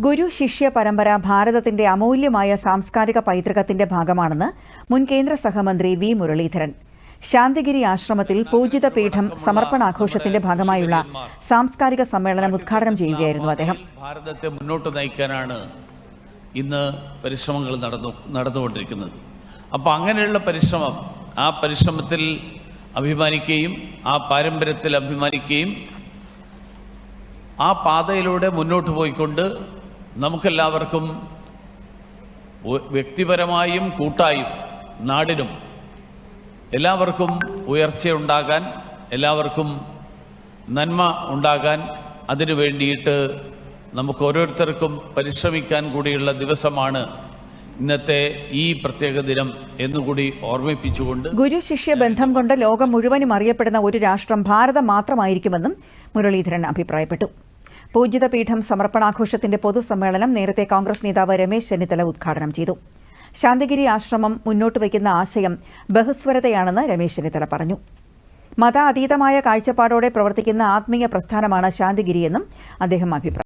ഗുരു ശിഷ്യ പരമ്പര ഭാരതത്തിന്റെ അമൂല്യമായ സാംസ്കാരിക പൈതൃകത്തിന്റെ ഭാഗമാണെന്ന് മുൻ കേന്ദ്ര സഹമന്ത്രി വി മുരളീധരൻ. ശാന്തിഗിരി ആശ്രമത്തിൽ പൂജിത പീഠം സമർപ്പണാഘോഷത്തിന്റെ ഭാഗമായുള്ള സാംസ്കാരിക സമ്മേളനം ഉദ്ഘാടനം ചെയ്യുകയായിരുന്നു അദ്ദേഹം. ഭാരതത്തെ മുന്നോട്ട് നയിക്കാനാണ് ഇന്ന് പരിശ്രമങ്ങൾ നടന്നുകൊണ്ടിരിക്കുന്നത്. അപ്പോൾ അങ്ങനെയുള്ള പരിശ്രമം, ആ പരിശ്രമത്തിൽ അഭിമാനിക്കുകയും ആ പാരമ്പര്യത്തിൽ അഭിമാനിക്കുകയും ആ പാതയിലൂടെ മുന്നോട്ട് പോയിക്കൊണ്ട് നമുക്കെല്ലാവർക്കും വ്യക്തിപരമായും കൂട്ടായും നാടിനും എല്ലാവർക്കും ഉയർച്ചയുണ്ടാകാൻ, എല്ലാവർക്കും നന്മ ഉണ്ടാകാൻ, അതിനു വേണ്ടിയിട്ട് നമുക്ക് ഓരോരുത്തർക്കും പരിശ്രമിക്കാൻ കൂടിയുള്ള ദിവസമാണ് ഇന്നത്തെ ഈ പ്രത്യേക ദിനം എന്നുകൂടി ഓർമ്മിപ്പിച്ചുകൊണ്ട് ഗുരു ശിഷ്യ ബന്ധം കൊണ്ട് ലോകം മുഴുവനും അറിയപ്പെടുന്ന ഒരു രാഷ്ട്രം ഭാരതം മാത്രമായിരിക്കുമെന്നും മുരളീധരൻ അഭിപ്രായപ്പെട്ടു. പൂജിത പീഠം സമർപ്പണാഘോഷത്തിന്റെ പൊതുസമ്മേളനം നേരത്തെ കോൺഗ്രസ് നേതാവ് രമേശ് ചെന്നിത്തല ഉദ്ഘാടനം ചെയ്തു. ശാന്തിഗിരി ആശ്രമം മുന്നോട്ട് വയ്ക്കുന്ന ആശയം ബഹുസ്വരതയാണെന്ന് രമേശ് ചെന്നിത്തല പറഞ്ഞു. മത അതീതമായ കാഴ്ചപ്പാടോടെ പ്രവർത്തിക്കുന്ന ആത്മീയ പ്രസ്ഥാനമാണ് ശാന്തിഗിരിയെന്നും അദ്ദേഹം അഭിപ്രായപ്പെട്ടു.